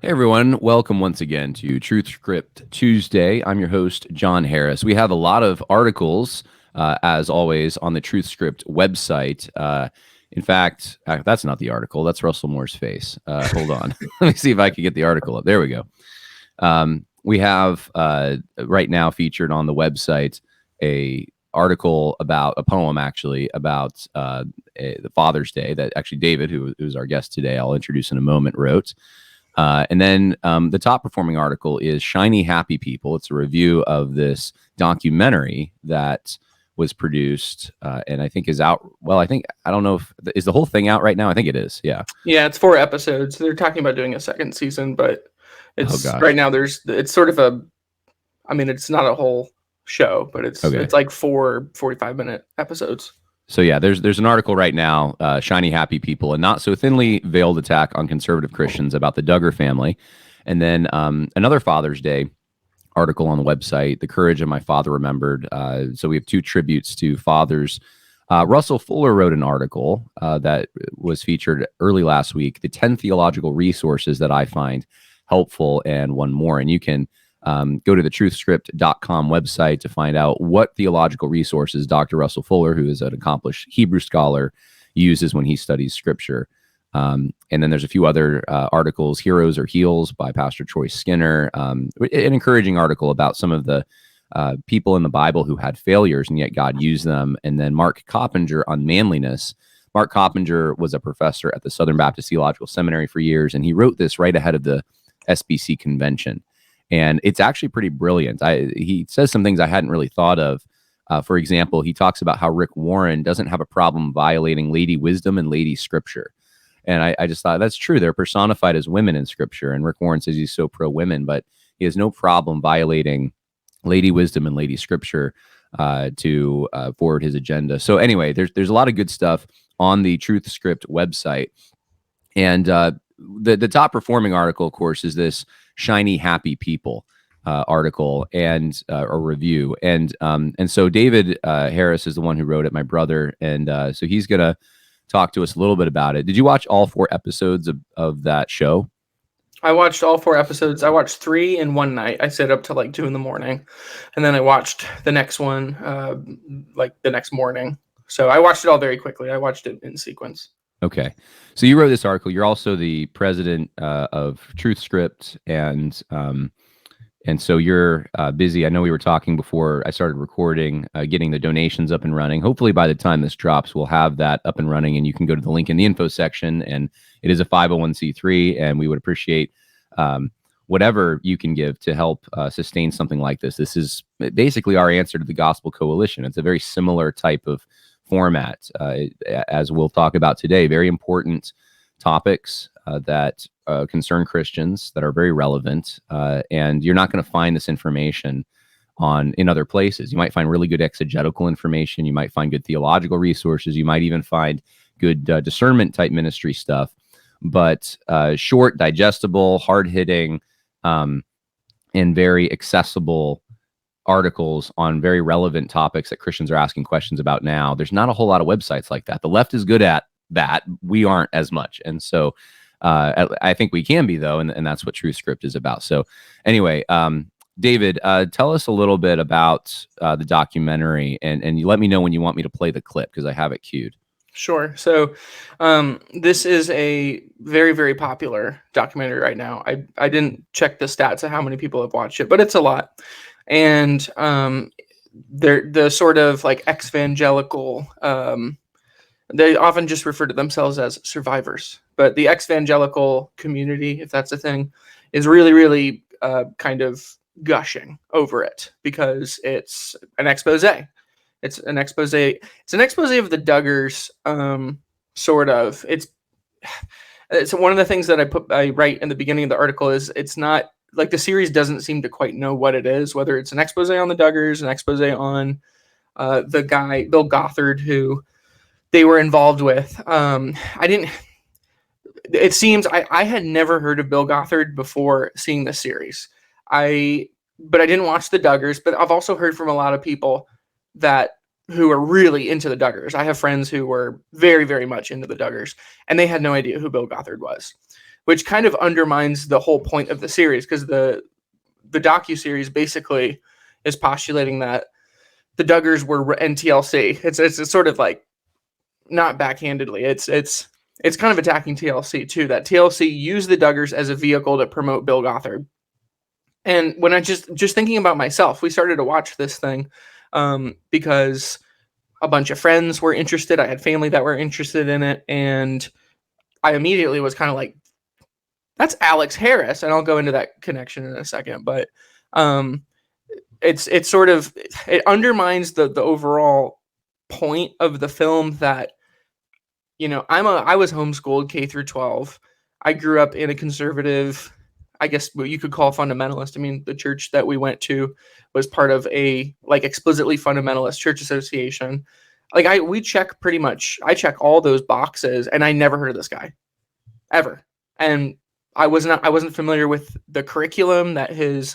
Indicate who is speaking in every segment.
Speaker 1: Hey everyone, welcome once again to Truthscript Tuesday. I'm your host, John Harris. We have a lot of articles, as always, on the Truthscript website. In fact, that's not the article. That's Russell Moore's face. Hold on. Let me see if I can get the article up. There we go. We have right now featured on the website a article about a poem, actually, about the Father's Day that actually David, who is our guest today, I'll introduce in a moment, wrote. And then the top performing article is Shiny Happy People. It's a review of this documentary that was produced and I think is out. Well, I don't know if is the whole thing out right now. I think it is. Yeah.
Speaker 2: Yeah, it's 4 episodes. They're talking about doing a second season, but it's right now it's sort of it's not a whole show, but it's like 4 45-minute episodes.
Speaker 1: So yeah, there's an article right now, Shiny Happy People, a not so thinly veiled attack on conservative Christians about the Duggar family. And then another Father's Day article on the website, The Courage of My Father Remembered. So we have two tributes to fathers. Russell Fuller wrote an article that was featured early last week, the 10 theological resources that I find helpful, and one more. And you can go to the truthscript.com website to find out what theological resources Dr. Russell Fuller, who is an accomplished Hebrew scholar, uses when he studies scripture. And then there's a few other articles, Heroes or Heels by Pastor Troy Skinner, an encouraging article about some of the people in the Bible who had failures and yet God used them. And then Mark Coppinger on manliness. Mark Coppinger was a professor at the Southern Baptist Theological Seminary for years, and he wrote this right ahead of the SBC convention. And it's actually pretty brilliant. He says some things I hadn't really thought of. For example, he talks about how Rick Warren doesn't have a problem violating lady wisdom and lady scripture. And I just thought that's true. They're personified as women in scripture. And Rick Warren says he's so pro-women, but he has no problem violating lady wisdom and lady scripture to forward his agenda. So anyway, there's a lot of good stuff on the Truthscript website. And the top performing article, of course, is this Shiny Happy People article and or review. And so David Harris is the one who wrote it, my brother. And so he's going to talk to us a little bit about it. Did you watch all 4 episodes of that show?
Speaker 2: I watched all 4 episodes. I watched 3 in one night. I stayed up till like 2 a.m. and then I watched the next one like the next morning. So I watched it all very quickly. I watched it in sequence.
Speaker 1: Okay. So you wrote this article. You're also the president of Truthscript, and so you're busy. I know we were talking before I started recording, getting the donations up and running. Hopefully by the time this drops, we'll have that up and running, and you can go to the link in the info section. And it is a 501c3, and we would appreciate whatever you can give to help sustain something like this. This is basically our answer to the Gospel Coalition. It's a very similar type of format, as we'll talk about today. Very important topics that concern Christians, that are very relevant, and you're not going to find this information in other places. You might find really good exegetical information. You might find good theological resources. You might even find good discernment type ministry stuff, but short, digestible, hard-hitting, and very accessible articles on very relevant topics that Christians are asking questions about now. There's not a whole lot of websites like that. The left is good at that. We aren't as much. And so I think we can be, though, and that's what Truthscript is about. So anyway, David, tell us a little bit about the documentary, and you let me know when you want me to play the clip, because I have it queued.
Speaker 2: Sure. So this is a very, very popular documentary right now. I didn't check the stats of how many people have watched it, but it's a lot. And they're the sort of like ex-evangelical, they often just refer to themselves as survivors. But the ex-evangelical community, if that's a thing, is really, really kind of gushing over it because it's an expose. It's an expose. It's an expose of the Duggars, sort of. It's one of the things that I write in the beginning of the article is it's not like the series doesn't seem to quite know what it is, whether it's an expose on the Duggars, an expose on the guy, Bill Gothard, who they were involved with. It seems I had never heard of Bill Gothard before seeing this series. But I didn't watch the Duggars, but I've also heard from a lot of people who are really into the Duggars. I have friends who were very, very much into the Duggars, and they had no idea who Bill Gothard was. which kind of undermines the whole point of the series, because the docuseries basically is postulating that the Duggars were NTLC. It's sort of like, not backhandedly, it's kind of attacking TLC too, that TLC used the Duggars as a vehicle to promote Bill Gothard. And when I just thinking about myself, we started to watch this thing because a bunch of friends were interested. I had family that were interested in it, and I immediately was kind of like, that's Alex Harris, and I'll go into that connection in a second. But it's sort of, it undermines the overall point of the film that, I was homeschooled K through 12. I grew up in a conservative, I guess what you could call fundamentalist. I mean, the church that we went to was part of a like explicitly fundamentalist church association. Like I check all those boxes, and I never heard of this guy ever. And I wasn't familiar with the curriculum that his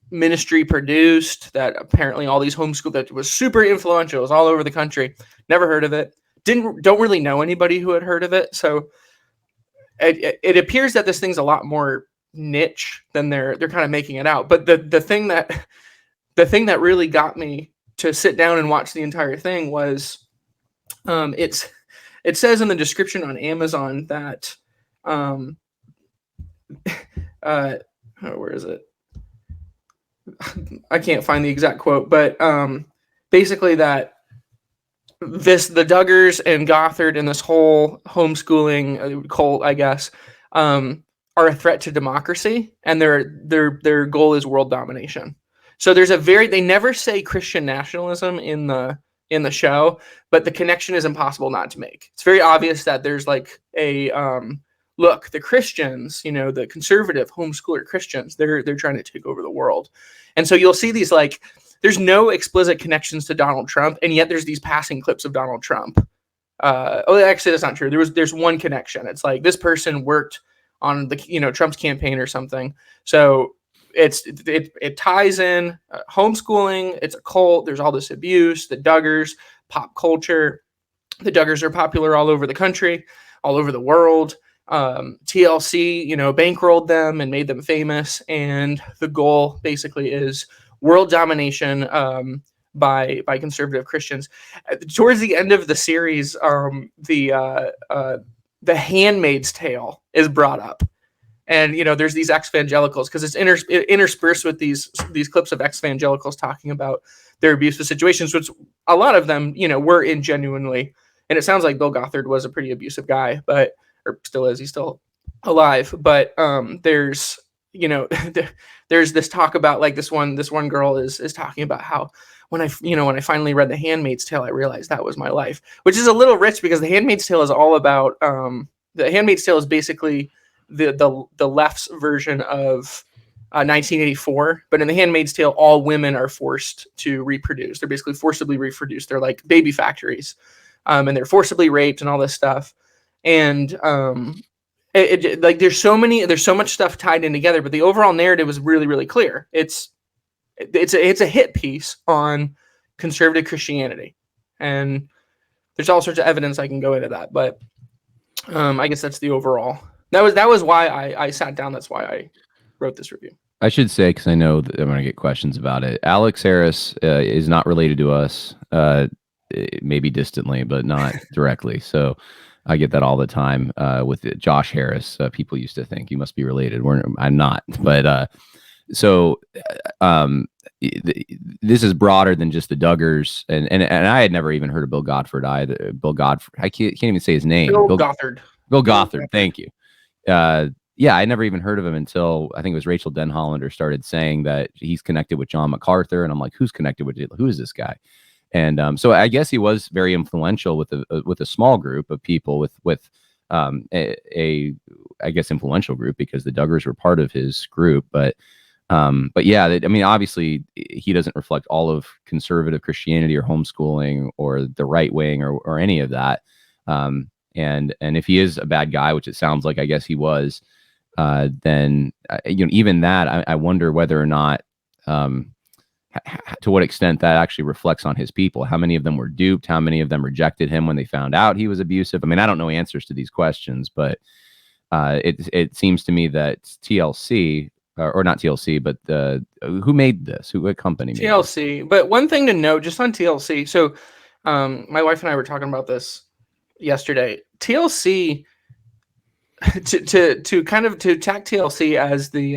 Speaker 2: ministry produced, that apparently all these homeschool, that was super influential. It was all over the country. Never heard of it. Don't really know anybody who had heard of it. So it appears that this thing's a lot more niche than they're kind of making it out. But the thing that really got me to sit down and watch the entire thing was, it says in the description on Amazon that where is it? I can't find the exact quote, but basically that the Duggars and Gothard and this whole homeschooling cult, I guess, are a threat to democracy, and their goal is world domination. So they never say Christian nationalism in the show, but the connection is impossible not to make. It's very obvious that there's like a look, the Christians, the conservative homeschooler Christians, they're trying to take over the world. And so you'll see these, like, there's no explicit connections to Donald Trump, and yet there's these passing clips of Donald Trump. Actually, that's not true. There's one connection. It's like this person worked on the Trump's campaign or something. So it ties in homeschooling. It's a cult. There's all this abuse. The Duggars, pop culture. The Duggars are popular all over the country, all over the world. TLC, bankrolled them and made them famous, and the goal basically is world domination by conservative Christians. Towards the end of the series, the Handmaid's Tale is brought up, and there's these ex-evangelicals, because it's interspersed with these clips of ex-evangelicals talking about their abusive situations, which a lot of them were in genuinely, and it sounds like Bill Gothard was a pretty abusive guy, but or still is, he's still alive, but there's there's this talk about, like, this one girl is talking about how when I finally read The Handmaid's Tale, I realized that was my life, which is a little rich, because The Handmaid's Tale is all about The Handmaid's Tale is basically the left's version of 1984, but in The Handmaid's Tale, all women are forced to reproduce. They're basically forcibly reproduced. They're like baby factories, and they're forcibly raped and all this stuff. And like there's so much stuff tied in together, but the overall narrative is really, really clear. It's a hit piece on conservative Christianity, and there's all sorts of evidence I can go into that. But I guess that's the overall. That was why I sat down. That's why I wrote this review.
Speaker 1: I should say, because I know that I'm going to get questions about it, Alex Harris is not related to us, maybe distantly, but not directly. So I get that all the time with Josh Harris. People used to think you must be related. I'm not. But this is broader than just the Duggars. And I had never even heard of Bill Gothard either. Bill Gothard. I can't even say his name.
Speaker 2: Bill Gothard.
Speaker 1: Bill Gothard. Thank you. Yeah, I never even heard of him until I think it was Rachel Denhollander started saying that he's connected with John MacArthur. And I'm like, who's connected with it? Who is this guy? And so I guess he was very influential with a small group of people, with a I guess influential group, because the Duggars were part of his group. But yeah, I mean, obviously he doesn't reflect all of conservative Christianity or homeschooling or the right wing or any of that. And if he is a bad guy, which it sounds like, I guess he was, then even that, I wonder whether or not to what extent that actually reflects on his people. How many of them were duped? How many of them rejected him when they found out he was abusive? I mean, I don't know answers to these questions, but it seems to me that TLC, or not TLC, but who made this? What company made
Speaker 2: TLC.
Speaker 1: this?
Speaker 2: But one thing to note, just on TLC. So, my wife and I were talking about this yesterday. TLC, to kind of to attack TLC as the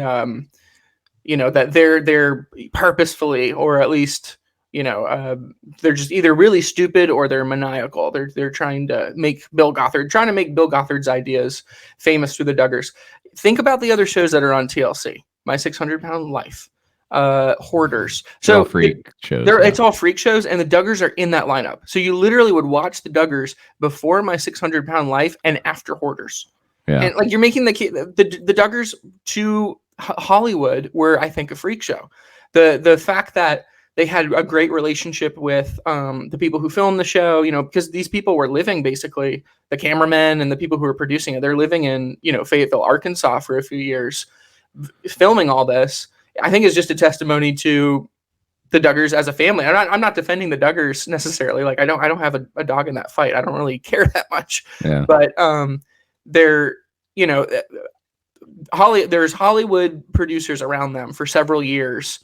Speaker 2: that they're purposefully, or at least they're just either really stupid or they're maniacal. They're trying to make Bill Gothard's ideas famous through the Duggars. Think about the other shows that are on TLC. My 600-Pound Life, Hoarders. So
Speaker 1: freak shows.
Speaker 2: It's all freak shows, and the Duggars are in that lineup. So you literally would watch the Duggars before My 600-Pound Life and after Hoarders.
Speaker 1: Yeah.
Speaker 2: And like, you're making the Duggars to Hollywood were, I think, a freak show. The fact that they had a great relationship with the people who filmed the show, because these people were living, basically, the cameramen and the people who were producing it, they're living in, Fayetteville, Arkansas for a few years, filming all this. I think is just a testimony to the Duggars as a family. I'm not defending the Duggars necessarily. Like, I don't have a dog in that fight. I don't really care that much.
Speaker 1: Yeah.
Speaker 2: But they're, there's Hollywood producers around them for several years,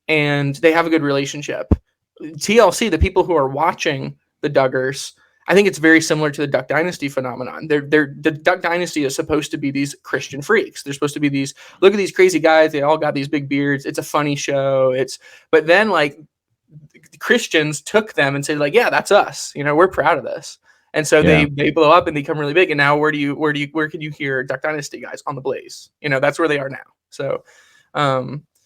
Speaker 2: and they have a good relationship. TLC, the people who are watching the Duggars, I think it's very similar to the Duck Dynasty phenomenon. The Duck Dynasty is supposed to be these Christian freaks. They're supposed to be these, look at these crazy guys. They all got these big beards. It's a funny show. But then, like, Christians took them and said, like, yeah, that's us. We're proud of this. And so they blow up and they become really big. And now where can you hear Duck Dynasty guys on the Blaze? That's where they are now. So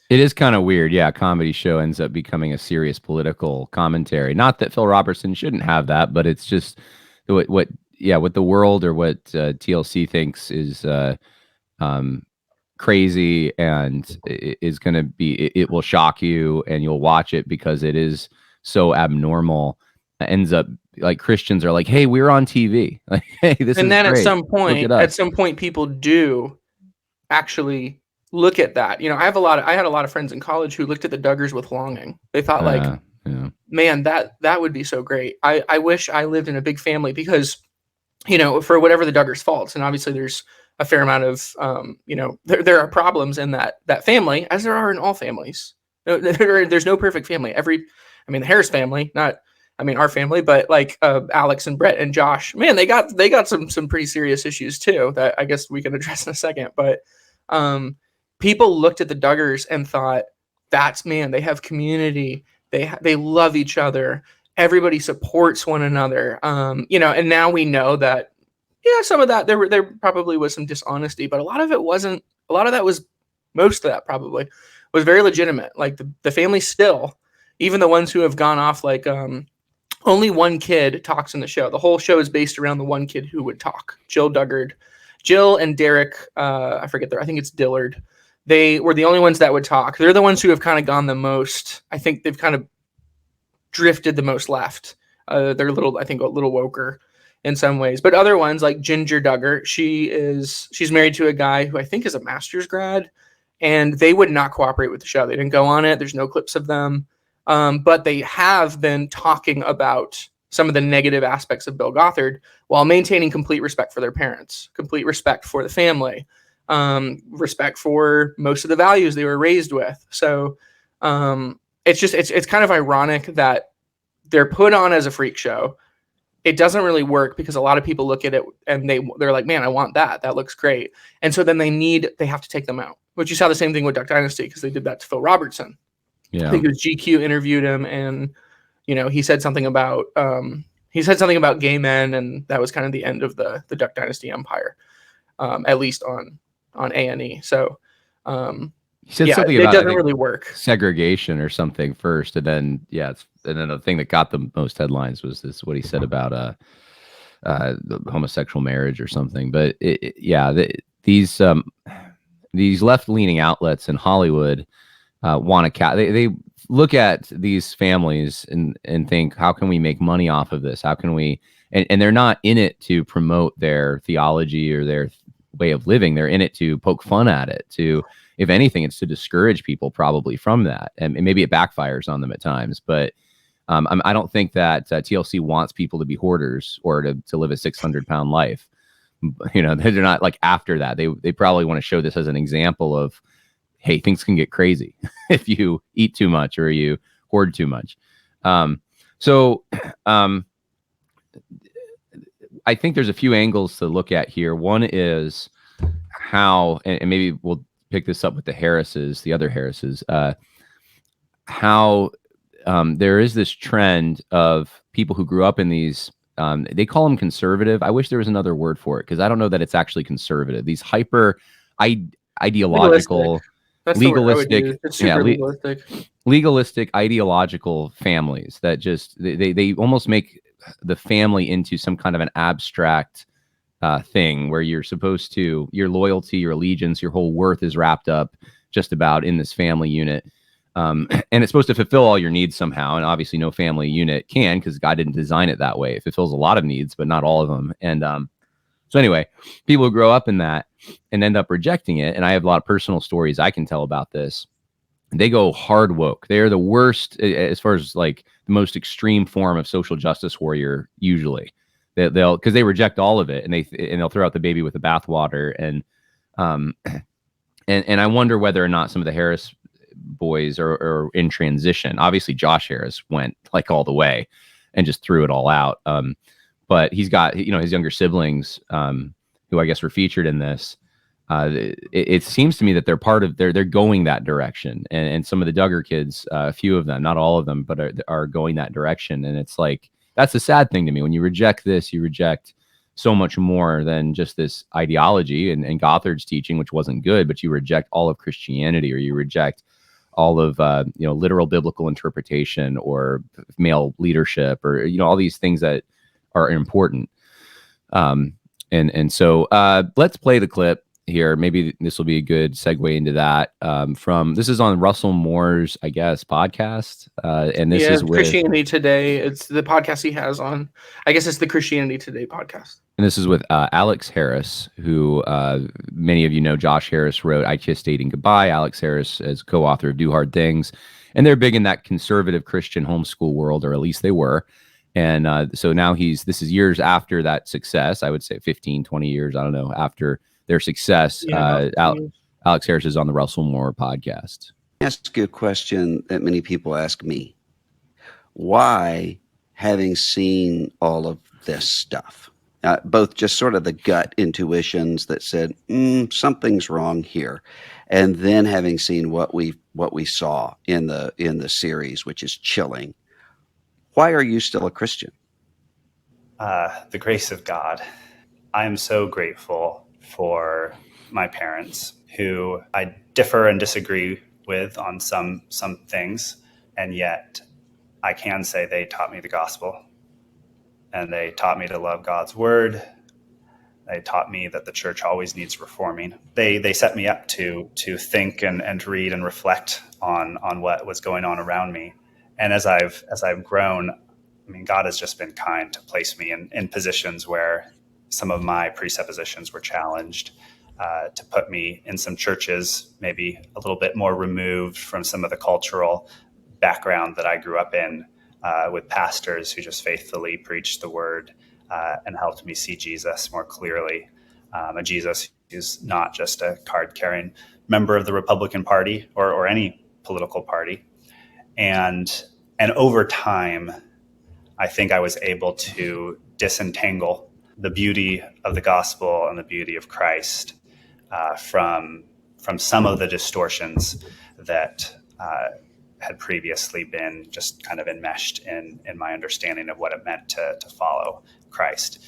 Speaker 1: it is kind of weird. Yeah, a comedy show ends up becoming a serious political commentary. Not that Phil Robertson shouldn't have that, but it's just what the world, or what TLC thinks is crazy and is going to be. It will shock you, and you'll watch it because it is so abnormal. It ends up, like, Christians are like, "Hey, we're on TV." Like, "Hey, this
Speaker 2: and
Speaker 1: is
Speaker 2: then
Speaker 1: great.
Speaker 2: at some point, people do actually look at that. I had a lot of friends in college who looked at the Duggars with longing. They thought, like, man, that would be so great. I wish I lived in a big family, because, for whatever the Duggars' faults, and obviously there's a fair amount of, there are problems in that family, as there are in all families. There's no perfect family. The Harris family, not, our family, but like Alex and Brett and Josh, man, they got some pretty serious issues too, that I guess we can address in a second. But people looked at the Duggars and thought, they have community. They love each other. Everybody supports one another. And now we know that, some of that there probably was some dishonesty, but a lot of it wasn't. A lot of that was, most of that probably was very legitimate. Like the family still, even the ones who have gone off, like only one kid talks in the show. The whole show is based around the one kid who would talk, Jill Duggar. Jill and Derek, I forget I think it's Dillard. They were the only ones that would talk. They're the ones who have kind of gone the most. I think they've kind of drifted the most left. They're a little woker in some ways, but other ones, like Ginger Duggar, she's married to a guy who I think is a master's grad, and they would not cooperate with the show. They didn't go on it. There's no clips of them, but they have been talking about some of the negative aspects of Bill Gothard while maintaining complete respect for their parents, complete respect for the family, respect for most of the values they were raised with. So it's kind of ironic that they're put on as a freak show. It doesn't really work because a lot of people look at it and they're like, man, I want that. That looks great. And so then they have to take them out, which you saw the same thing with Duck Dynasty, because they did that to Phil Robertson.
Speaker 1: Yeah.
Speaker 2: I think it was GQ interviewed him, and he said something about gay men, and that was kind of the end of the Duck Dynasty empire, at least on A&E. So
Speaker 1: he said something about,
Speaker 2: it doesn't really work,
Speaker 1: segregation or something first, and then and then the thing that got the most headlines was what he said about the homosexual marriage or something. But these left-leaning outlets in Hollywood want to they look at these families and think, how can we make money off of this? How can we? And they're not in it to promote their theology or their way of living. They're in it to poke fun at it, to if anything, it's to discourage people probably from that, and maybe it backfires on them at times. But I don't think that TLC wants people to be hoarders or to live a 600-pound life. They're not like after that. They probably want to show this as an example of, hey, things can get crazy if you eat too much or you hoard too much. So I think there's a few angles to look at here. One is how, and maybe we'll pick this up with the other Harrises, how there is this trend of people who grew up in these, they call them conservative. I wish there was another word for it, because I don't know that it's actually conservative. These hyper ideological, legalistic, legalistic ideological families that just, they almost make the family into some kind of an abstract thing where you're supposed to, your loyalty, your allegiance, your whole worth is wrapped up just about in this family unit. And it's supposed to fulfill all your needs somehow. And obviously no family unit can, because God didn't design it that way. It fulfills a lot of needs, but not all of them. And so anyway, people who grow up in that and end up rejecting it, and I have a lot of personal stories I can tell about this, they go hard woke. They're the worst as far as like the most extreme form of social justice warrior. Usually they'll because they reject all of it, and they'll throw out the baby with the bathwater. And I wonder whether or not some of the Harris boys are in transition. Obviously Josh Harris went like all the way and just threw it all out. But he's got, his younger siblings, who I guess were featured in this. It seems to me that they're part of, they're going that direction. And some of the Duggar kids, a few of them, not all of them, but are going that direction. And it's like, that's the sad thing to me. When you reject this, you reject so much more than just this ideology and Gothard's teaching, which wasn't good, but you reject all of Christianity, or you reject all of, literal biblical interpretation or male leadership, or, all these things that are important. And so let's play the clip here. Maybe this will be a good segue into that. This is on Russell Moore's, I guess, podcast. And this is with
Speaker 2: Christianity Today. It's the podcast he has on, I guess it's the Christianity Today podcast.
Speaker 1: And this is with Alex Harris, who many of you know. Josh Harris wrote I Kissed Dating Goodbye. Alex Harris is co-author of Do Hard Things. And they're big in that conservative Christian homeschool world, or at least they were. And so now this is years after that success. I would say 15, 20 years, I don't know, after their success. Alex Harris is on the Russell Moore podcast.
Speaker 3: Ask you a question that many people ask me. Why, having seen all of this stuff, both just sort of the gut intuitions that said something's wrong here, and then having seen what we saw in the series, which is chilling, why are you still a Christian?
Speaker 4: The grace of God. I am so grateful for my parents, who I differ and disagree with on some things, and yet I can say they taught me the gospel, and they taught me to love God's word. They taught me that the church always needs reforming. They set me up to think and read and reflect on what was going on around me. And as I've grown, I mean, God has just been kind to place me in positions where some of my presuppositions were challenged, to put me in some churches maybe a little bit more removed from some of the cultural background that I grew up in, with pastors who just faithfully preached the word and helped me see Jesus more clearly, a Jesus who's not just a card-carrying member of the Republican Party or any political party. And over time, I think I was able to disentangle the beauty of the gospel and the beauty of Christ from some of the distortions that had previously been just kind of enmeshed in my understanding of what it meant to follow Christ.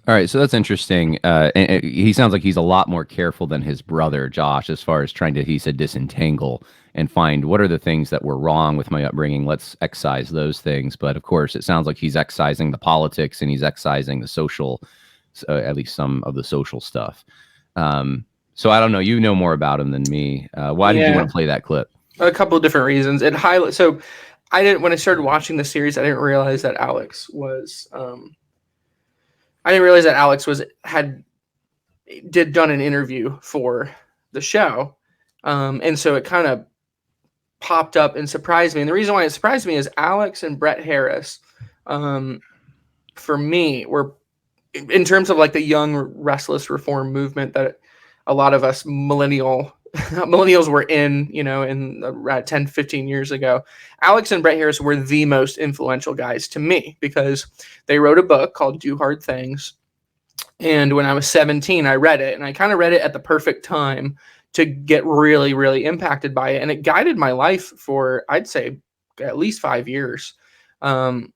Speaker 1: All right, so that's interesting. And he sounds like he's a lot more careful than his brother, Josh, as far as trying to, he said, disentangle and find what are the things that were wrong with my upbringing. Let's excise those things. But of course, it sounds like he's excising the politics and he's excising the social, at least some of the social stuff. So I don't know. You know more about him than me. Why did you want to play that clip?
Speaker 2: A couple of different reasons. When I started watching the series, I didn't realize that Alex was done an interview for the show, And so it kind of popped up and surprised me. And the reason why it surprised me is Alex and Brett Harris, for me, were, in terms of like the young restless reform movement that a lot of us millennials were in, in 10, 15 years ago, Alex and Brett Harris were the most influential guys to me because they wrote a book called Do Hard Things. And when I was 17, I read it, and I kind of read it at the perfect time to get really, really impacted by it. And it guided my life for, I'd say, at least 5 years. And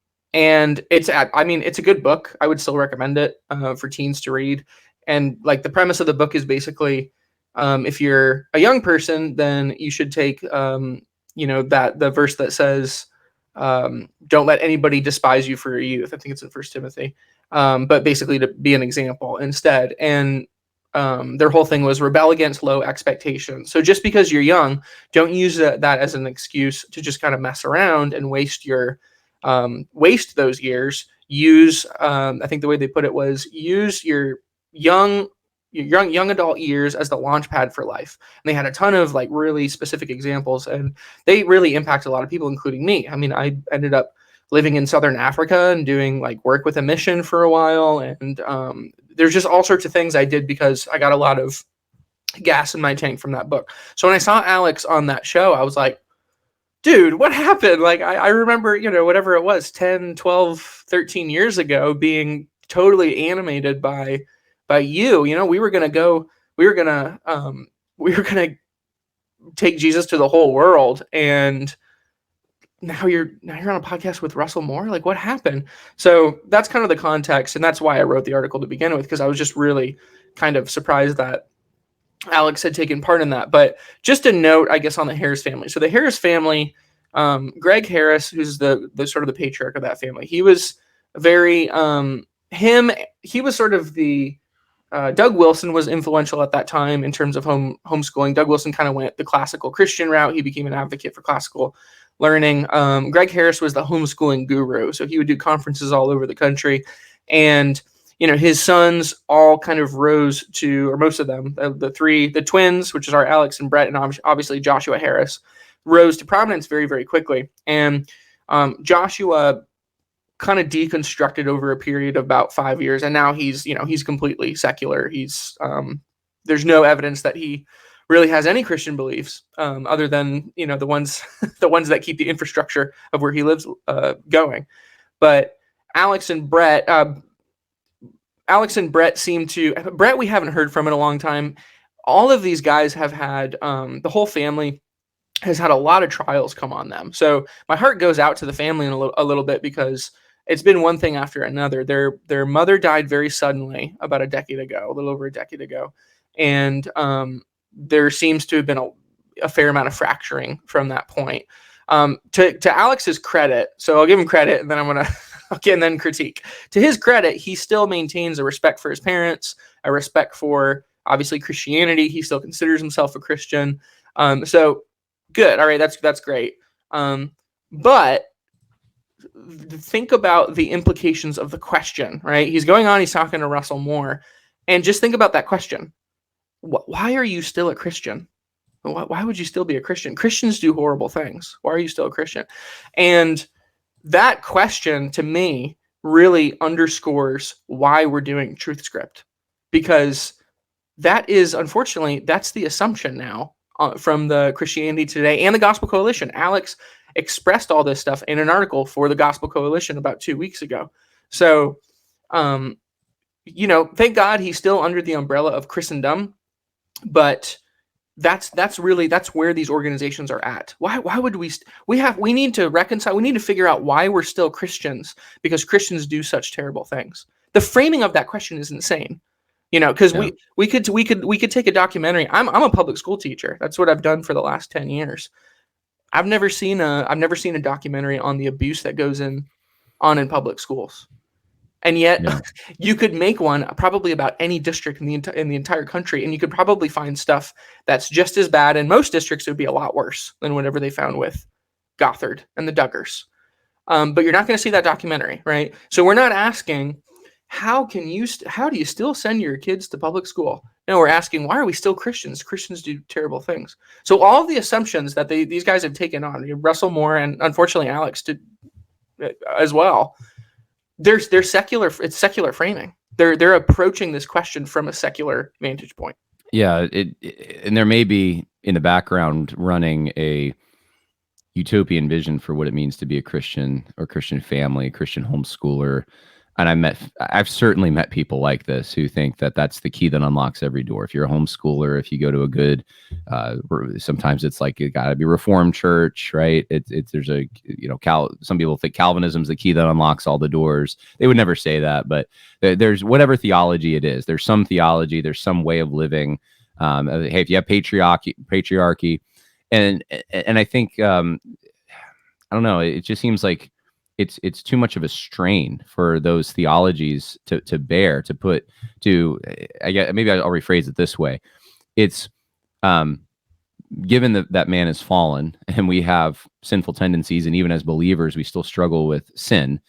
Speaker 2: it's a good book. I would still recommend it for teens to read. And like the premise of the book is basically, if you're a young person, then you should take, the verse that says, don't let anybody despise you for your youth. I think it's in 1 Timothy. But basically to be an example instead. And their whole thing was rebel against low expectations. So just because you're young, don't use that as an excuse to just kind of mess around and waste those years. Use, I think the way they put it was, use your young adult years as the launch pad for life. And they had a ton of like really specific examples, and they really impacted a lot of people, including me. I mean, I ended up living in Southern Africa and doing like work with a mission for a while. And there's just all sorts of things I did because I got a lot of gas in my tank from that book. So when I saw Alex on that show, I was like, dude, what happened? Like, I remember, whatever it was, 10, 12, 13 years ago, being totally animated by you. We were going to take Jesus to the whole world. And now you're on a podcast with Russell Moore. Like, what happened? So that's kind of the context. And that's why I wrote the article to begin with, because I was just really kind of surprised that Alex had taken part in that. But just a note, I guess, on the Harris family. So the Harris family, Greg Harris, who's the sort of the patriarch of that family, he was very, he was sort of the, Doug Wilson was influential at that time in terms of homeschooling. Doug Wilson kind of went the classical Christian route. He became an advocate for classical learning. Greg Harris was the homeschooling guru. So he would do conferences all over the country. And, his sons all kind of rose to, or most of them, the twins, which is our Alex and Brett, and obviously Joshua Harris, rose to prominence very, very quickly. And Joshua kind of deconstructed over a period of about 5 years. And now he's completely secular. He's, there's no evidence that he really has any Christian beliefs, other than, the ones that keep the infrastructure of where he lives, going. But Alex and Brett seem to, Brett, we haven't heard from in a long time. All of these guys have had, the whole family has had a lot of trials come on them. So my heart goes out to the family in a little bit, because it's been one thing after another. Their mother died very suddenly about a little over a decade ago. And there seems to have been a fair amount of fracturing from that point. To Alex's credit, so I'll give him credit, and then I'm going to, and then critique. To his credit, he still maintains a respect for his parents, a respect for, obviously, Christianity. He still considers himself a Christian. So good. All right, that's great. But think about the implications of the question, right? He's talking to Russell Moore, and just think about that question. Why are you still a Christian? Why would you still be a Christian? Christians do horrible things. Why are you still a Christian? And that question, to me, really underscores why we're doing Truthscript, because that is, unfortunately, that's the assumption now from the Christianity Today and the Gospel Coalition. Alex expressed all this stuff in an article for the Gospel Coalition about 2 weeks ago. So, thank God he's still under the umbrella of Christendom, but that's where these organizations are at. Why would we need to reconcile? We need to figure out why we're still Christians, because Christians do such terrible things. The framing of that question is insane. Because we could take a documentary. I'm a public school teacher. That's what I've done for the last 10 years. I've never seen a documentary on the abuse that goes on in public schools. And yet you could make one probably about any district in the entire country, and you could probably find stuff that's just as bad. And most districts would be a lot worse than whatever they found with Gothard and the Duggars. But you're not going to see that documentary, right? So we're not asking, how do you still send your kids to public school? No, we're asking, why are we still Christians? Christians do terrible things. So all of the assumptions that these guys have taken on, Russell Moore and unfortunately Alex did as well, they're secular. It's secular framing. They're approaching this question from a secular vantage point.
Speaker 1: Yeah, and there may be in the background running a utopian vision for what it means to be a Christian or Christian family, Christian homeschooler. And I've certainly met people like this who think that that's the key that unlocks every door. If you're a homeschooler, if you go to a good, sometimes it's like you got to be Reformed church, right? There's a, some people think Calvinism's the key that unlocks all the doors. They would never say that, but there's whatever theology it is. There's some theology. There's some way of living. Hey, if you have patriarchy, and I think I don't know. It just seems like it's too much of a strain for those theologies to bear, to put to. I guess maybe I'll rephrase it this way: it's given that man is fallen and we have sinful tendencies, and even as believers we still struggle with sin.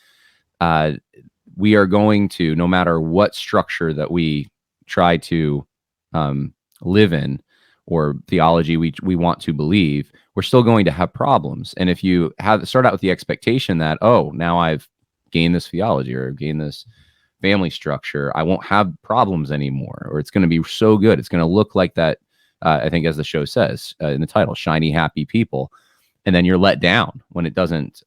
Speaker 1: We are going to, no matter what structure that we try to live in or theology we want to believe, we're still going to have problems. And if you start out with the expectation that, oh, now I've gained this theology or gained this family structure, I won't have problems anymore, or it's going to be so good, it's going to look like that. I think, as the show says in the title, shiny, happy people, and then you're let down when it doesn't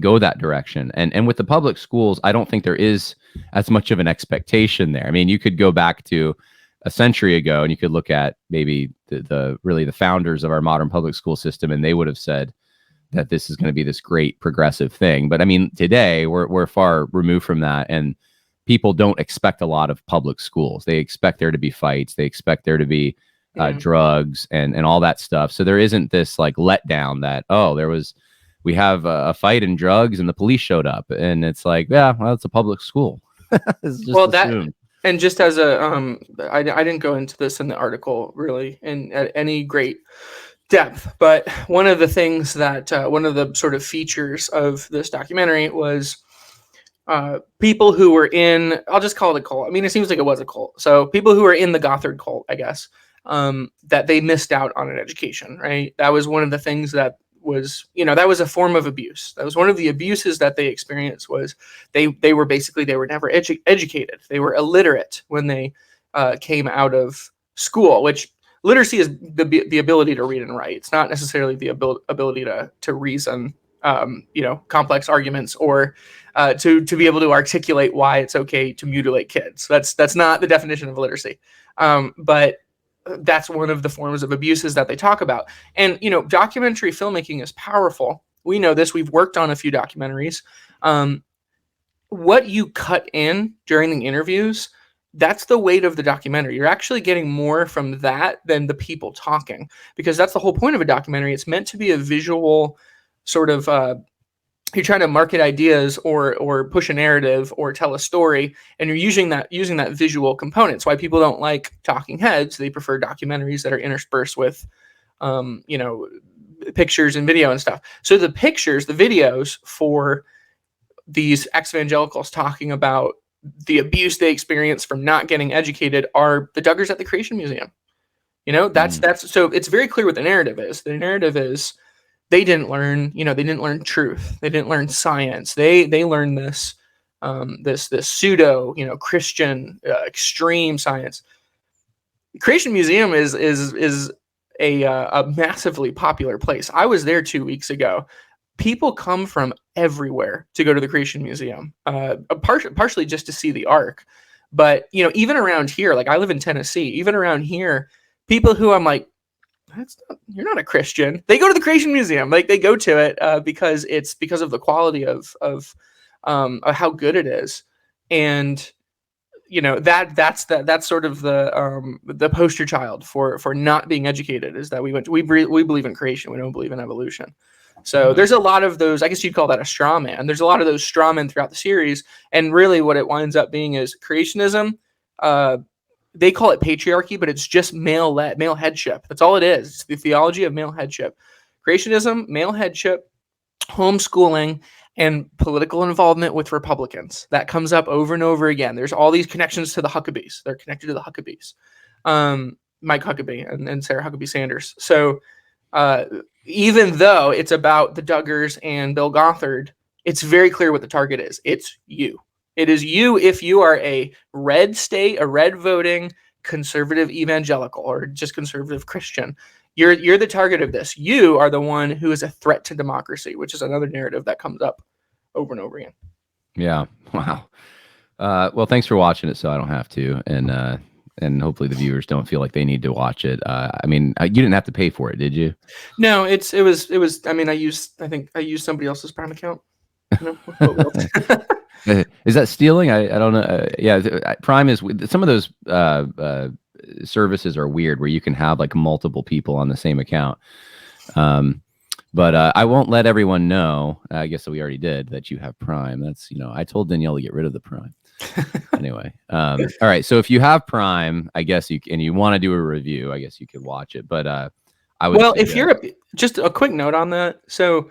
Speaker 1: go that direction. And with the public schools, I don't think there is as much of an expectation there. I mean, you could go back to a century ago and you could look at maybe the founders of our modern public school system, and they would have said that this is going to be this great progressive thing. But I mean, today we're far removed from that, and people don't expect a lot of public schools. They expect there to be fights. They expect there to be drugs and all that stuff. So there isn't this like letdown that, oh, we have a fight and drugs and the police showed up, and it's like, yeah, well, it's a public school. It's just assumed.
Speaker 2: And just as I didn't go into this in the article really at any great depth, but one of the things that one of the sort of features of this documentary was people who were in, I'll just call it a cult. I mean, it seems like it was a cult. So people who were in the Gothard cult, I guess, that they missed out on an education, right? That was one of the things that was, that was a form of abuse. That was one of the abuses that they experienced, was they were never educated. They were illiterate when they came out of school, which literacy is the ability to read and write. It's not necessarily the ability to reason, complex arguments, or to be able to articulate why it's okay to mutilate kids. That's not the definition of literacy. But that's one of the forms of abuses that they talk about. And, documentary filmmaking is powerful. We know this. We've worked on a few documentaries. What you cut in during the interviews, that's the weight of the documentary. You're actually getting more from that than the people talking, because that's the whole point of a documentary. It's meant to be a visual sort of, you're trying to market ideas or push a narrative or tell a story, and you're using that visual component. It's why people don't like talking heads. They prefer documentaries that are interspersed with, pictures and video and stuff. So the pictures, the videos for these ex-evangelicals talking about the abuse they experience from not getting educated are the Duggars at the Creation Museum. That's so it's very clear what the narrative is. The narrative is, they didn't learn truth. They didn't learn science. They learned this pseudo, Christian extreme science. Creation Museum is a massively popular place. I was there 2 weeks ago. People come from everywhere to go to the Creation Museum, partially just to see the Ark. But, even around here, like I live in Tennessee, even around here, people who I'm like, you're not a Christian, they go to the Creation Museum. Like they go to it because of the quality of how good it is. And that's sort of the poster child for not being educated, is that we believe in creation, we don't believe in evolution. So there's a lot of those, I guess you'd call that a straw man. There's a lot of those straw men throughout the series, and really what it winds up being is creationism. They call it patriarchy, but it's just male headship. That's all it is. It's the theology of male headship. Creationism, male headship, homeschooling, and political involvement with Republicans. That comes up over and over again. There's all these connections to the Huckabees. They're connected to the Huckabees. Mike Huckabee and Sarah Huckabee Sanders. So even though it's about the Duggars and Bill Gothard, it's very clear what the target is. It's you. It is you if you are a red state, a red voting conservative evangelical or just conservative Christian. You're the target of this. You are the one who is a threat to democracy, which is another narrative that comes up over and over again.
Speaker 1: Yeah. Wow. Well, thanks for watching it, so I don't have to, and hopefully the viewers don't feel like they need to watch it. I mean, you didn't have to pay for it, did you?
Speaker 2: No, it was. I mean, I think I used somebody else's Prime account. You know,
Speaker 1: is that stealing? I don't know. Yeah, Prime is some of those services are weird where you can have like multiple people on the same account. But I won't let everyone know. I guess we already did that you have Prime. That's, I told Danielle to get rid of the Prime. Anyway, all right. So if you have Prime, I guess you want to do a review, I guess you could watch it. But I would.
Speaker 2: Well, if you're just a quick note on that. So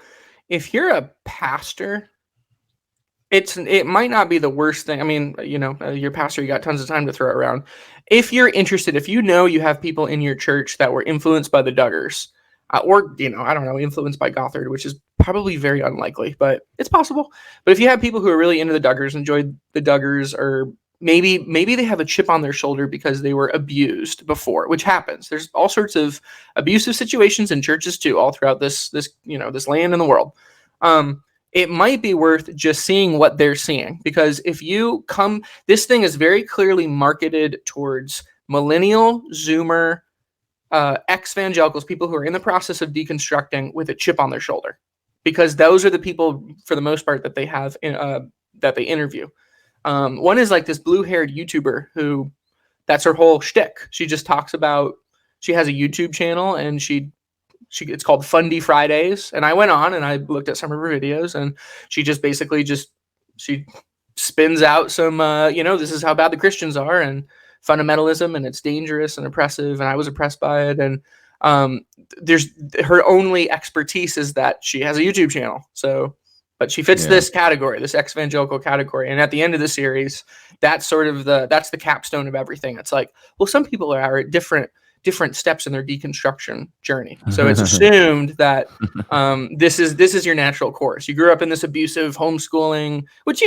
Speaker 2: if you're a pastor, it might not be the worst thing. I mean, your pastor, you got tons of time to throw around. If you're interested, if you have people in your church that were influenced by the Duggars, or, I don't know, influenced by Gothard, which is probably very unlikely, but it's possible. But if you have people who are really into the Duggars, enjoyed the Duggars, or maybe they have a chip on their shoulder because they were abused before, which happens. There's all sorts of abusive situations in churches too, all throughout this land and the world. It might be worth just seeing what they're seeing, because this thing is very clearly marketed towards millennial, Zoomer, ex-evangelicals, people who are in the process of deconstructing with a chip on their shoulder, because those are the people, for the most part, that they have that they interview. One is like this blue-haired YouTuber who, that's her whole shtick. She just talks about, she has a YouTube channel, and it's called Fundy Fridays. And I went on and I looked at some of her videos, and she just basically she spins out some, this is how bad the Christians are, and fundamentalism, and it's dangerous and oppressive, and I was oppressed by it. And there's her only expertise is that she has a YouTube channel. So, but she fits this category, this ex-evangelical category. And at the end of the series, that's sort of that's the capstone of everything. It's like, well, some people are at different steps in their deconstruction journey. So it's assumed that this is your natural course. You grew up in this abusive homeschooling, which,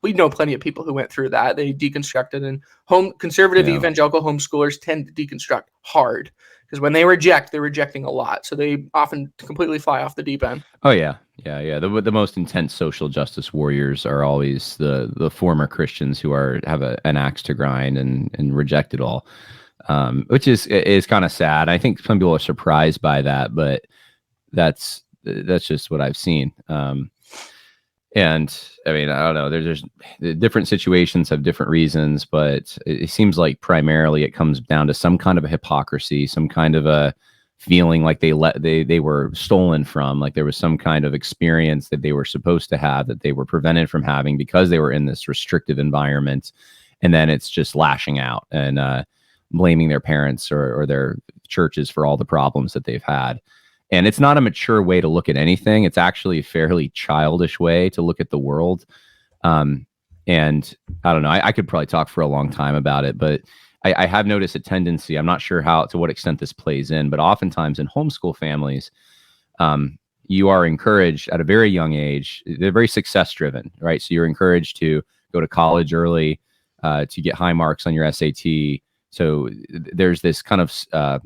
Speaker 2: we know plenty of people who went through that. They deconstructed, and conservative evangelical homeschoolers tend to deconstruct hard, because when they reject, they're rejecting a lot. So they often completely fly off the deep end.
Speaker 1: Oh yeah. The most intense social justice warriors are always the former Christians who have an axe to grind and reject it all, which is kind of sad. I think some people are surprised by that, but that's just what I've seen. And I mean, I don't know, there's different situations have different reasons, but it seems like primarily it comes down to some kind of a hypocrisy, some kind of a feeling like they were stolen from, like there was some kind of experience that they were supposed to have that they were prevented from having because they were in this restrictive environment. And then it's just lashing out and blaming their parents or their churches for all the problems that they've had. And it's not a mature way to look at anything. It's actually a fairly childish way to look at the world. And I don't know, I could probably talk for a long time about it, but I have noticed a tendency. I'm not sure to what extent this plays in, but oftentimes in homeschool families, you are encouraged at a very young age. They're very success driven, right? So you're encouraged to go to college early, to get high marks on your SAT. So there's this kind of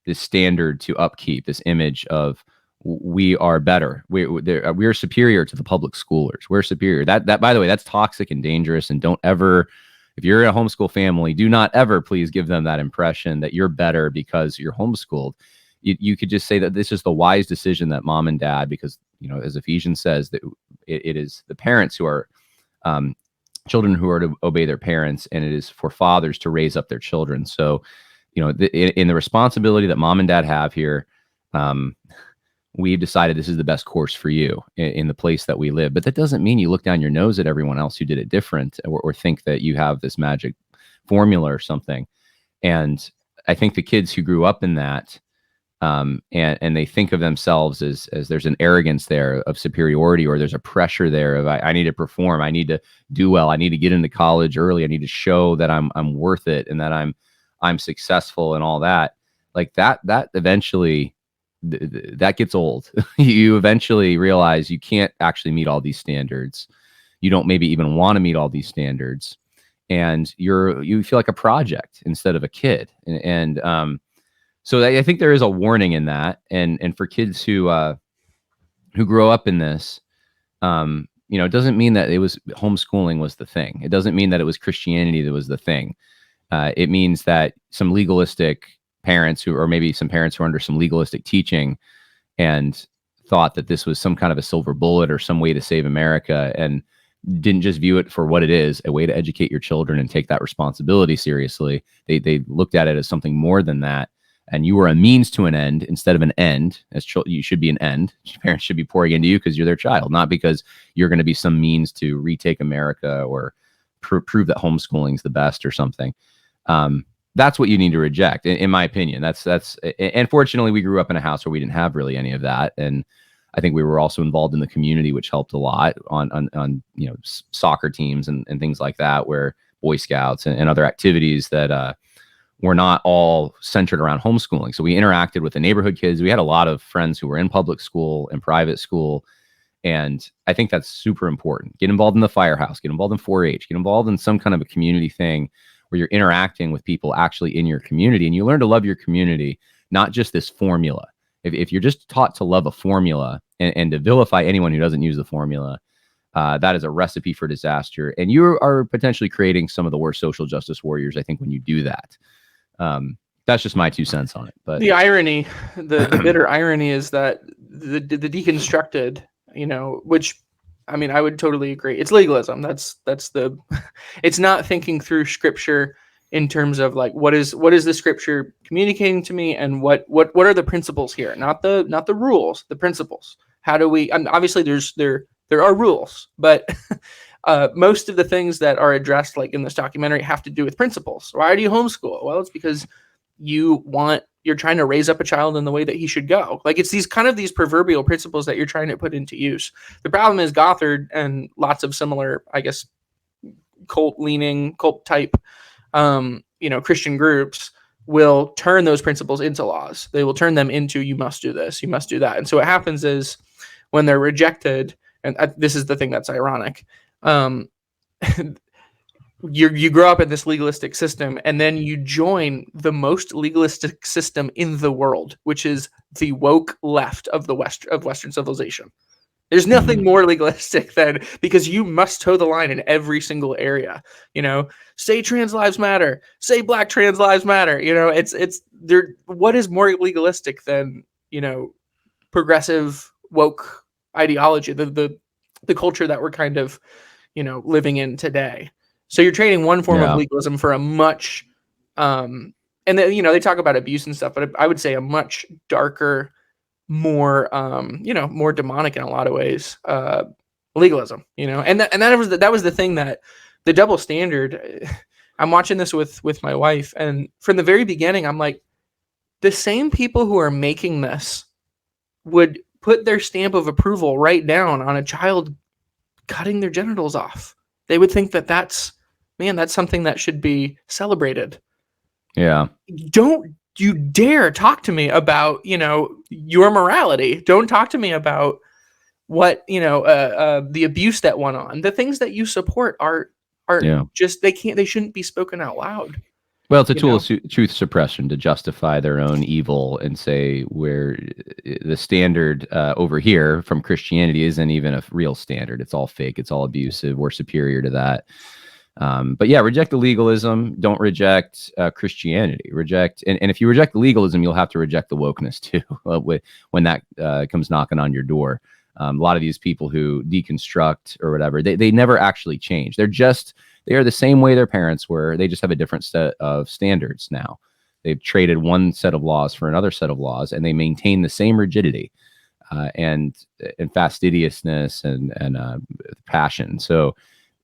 Speaker 1: this standard to upkeep, this image of we are better. We're superior to the public schoolers. We're superior. That by the way, that's toxic and dangerous. And don't ever, if you're in a homeschool family, do not ever please give them that impression that you're better because you're homeschooled. You could just say that this is the wise decision that mom and dad, because, as Ephesians says, that it is the parents who are children who are to obey their parents, and it is for fathers to raise up their children. So, in the responsibility that mom and dad have here, we've decided this is the best course for you in the place that we live. But that doesn't mean you look down your nose at everyone else who did it different, or think that you have this magic formula or something. And I think the kids who grew up in that, And they think of themselves as there's an arrogance there of superiority, or there's a pressure there of I need to perform, I need to do well, I need to get into college early, I need to show that I'm worth it and that I'm successful and all that. Like that eventually that gets old. You eventually realize you can't actually meet all these standards. You don't maybe even want to meet all these standards, and you feel like a project instead of a kid. So I think there is a warning in that, and for kids who grow up in this, it doesn't mean that it was homeschooling was the thing. It doesn't mean that it was Christianity that was the thing. It means that some legalistic parents or maybe some parents who are under some legalistic teaching and thought that this was some kind of a silver bullet or some way to save America, and didn't just view it for what it is, a way to educate your children and take that responsibility seriously. They looked at it as something more than that. And you were a means to an end instead of an end. You should be an end. Parents should be pouring into you because you're their child, not because you're going to be some means to retake America or prove that homeschooling is the best or something. That's what you need to reject, in my opinion. That's. And fortunately, we grew up in a house where we didn't have really any of that, and I think we were also involved in the community, which helped a lot on soccer teams and things like that, where Boy Scouts and other activities that were not all centered around homeschooling. So we interacted with the neighborhood kids. We had a lot of friends who were in public school and private school. And I think that's super important. Get involved in the firehouse, get involved in 4-H, get involved in some kind of a community thing where you're interacting with people actually in your community, and you learn to love your community, not just this formula. If you're just taught to love a formula and to vilify anyone who doesn't use the formula, that is a recipe for disaster. And you are potentially creating some of the worst social justice warriors, I think, when you do that. That's just my 2 cents on it. But
Speaker 2: the irony, the bitter irony is that the deconstructed, which, I mean, I would totally agree. It's legalism. That's it's not thinking through scripture in terms of like, what is the scripture communicating to me, and what are the principles here? Not the rules, the principles. How do we, and obviously there are rules, but most of the things that are addressed, like in this documentary, have to do with principles. Why do you homeschool? Well, it's because you're trying to raise up a child in the way that he should go. Like, it's these proverbial principles that you're trying to put into use. The problem is Gothard and lots of similar, I guess, cult type, Christian groups will turn those principles into laws. They will turn them into, you must do this, you must do that. And so what happens is when they're rejected, and this is the thing that's ironic, you grow up in this legalistic system, and then you join the most legalistic system in the world, which is the woke left of Western civilization. There's nothing more legalistic than, because you must toe the line in every single area. Say trans lives matter, say black trans lives matter. It's there. What is more legalistic than progressive woke ideology, the culture that we're kind of living in today? So you're trading one form of legalism for a much, and then, they talk about abuse and stuff, but I would say a much darker, more, more demonic in a lot of ways, legalism, and that was the thing, that the double standard. I'm watching this with my wife, and from the very beginning, I'm like, the same people who are making this would put their stamp of approval right down on a child cutting their genitals off. They would think that that's something that should be celebrated. Yeah. Don't you dare talk to me about, your morality. Don't talk to me about what, the abuse that went on. The things that you support are just, they shouldn't be spoken out loud.
Speaker 1: Well, it's a tool of truth suppression to justify their own evil and say where the standard over here from Christianity isn't even a real standard. It's all fake. It's all abusive. We're superior to that. But yeah, reject the legalism. Don't reject Christianity. And if you reject the legalism, you'll have to reject the wokeness too when that comes knocking on your door. A lot of these people who deconstruct or whatever, they never actually change. They are the same way their parents were. They just have a different set of standards now. They've traded one set of laws for another set of laws, and they maintain the same rigidity and fastidiousness and passion. So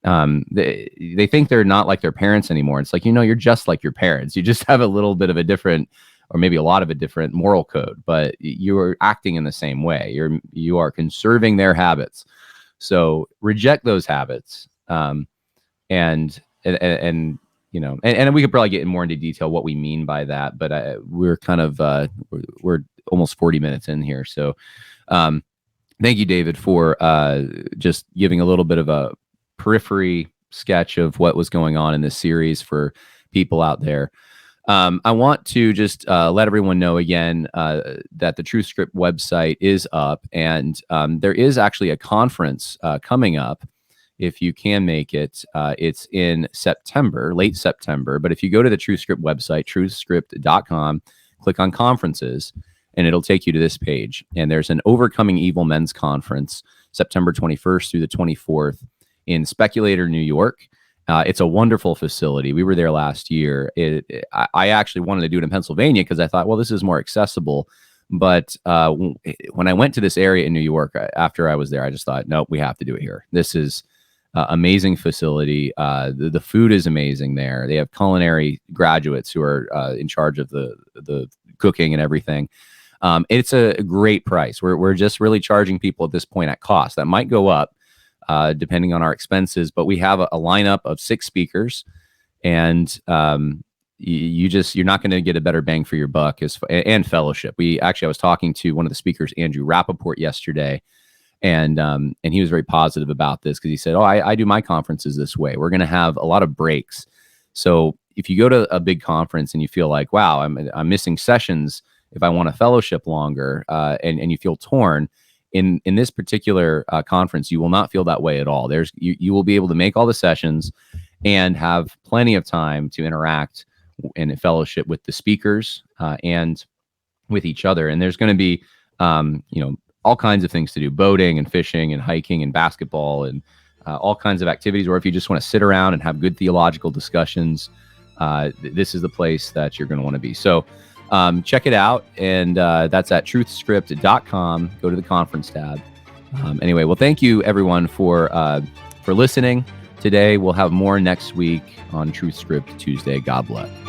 Speaker 1: they think they're not like their parents anymore. It's like, you're just like your parents. You just have a little bit of a different or maybe a lot of a different moral code, but you are acting in the same way. You are conserving their habits. So reject those habits. And you know, and we could probably get more into detail what we mean by that, but we're kind of we're almost 40 minutes in here. So thank you, David, for just giving a little bit of a periphery sketch of what was going on in this series for people out there. I want to just let everyone know again that the Truthscript website is up, and there is actually a conference coming up. If you can make it, it's in September, late September. But if you go to the Truthscript website, truthscript.com, click on conferences, and it'll take you to this page. And there's an Overcoming Evil Men's Conference, September 21st through the 24th in Speculator, New York. It's a wonderful facility. We were there last year. I actually wanted to do it in Pennsylvania because I thought, well, this is more accessible. But when I went to this area in New York, after I was there, I just thought, nope, we have to do it here. This is amazing facility. The food is amazing there. They have culinary graduates who are in charge of the cooking and everything. It's a great price. We're just really charging people at this point at cost. That might go up depending on our expenses, but we have a lineup of 6 speakers, and you're not going to get a better bang for your buck and fellowship. I was talking to one of the speakers, Andrew Rappaport, yesterday. And he was very positive about this because he said, I do my conferences this way. We're going to have a lot of breaks. So if you go to a big conference and you feel like, wow, I'm missing sessions if I want a fellowship longer, and you feel torn, in this particular conference, you will not feel that way at all. You will be able to make all the sessions and have plenty of time to interact in a fellowship with the speakers and with each other. And there's going to be, all kinds of things to do, boating and fishing and hiking and basketball and all kinds of activities. Or if you just want to sit around and have good theological discussions, this is the place that you're going to want to be. So check it out. And that's at truthscript.com. Go to the conference tab. Anyway, well, thank you everyone for listening today. We'll have more next week on Truthscript Tuesday. God bless.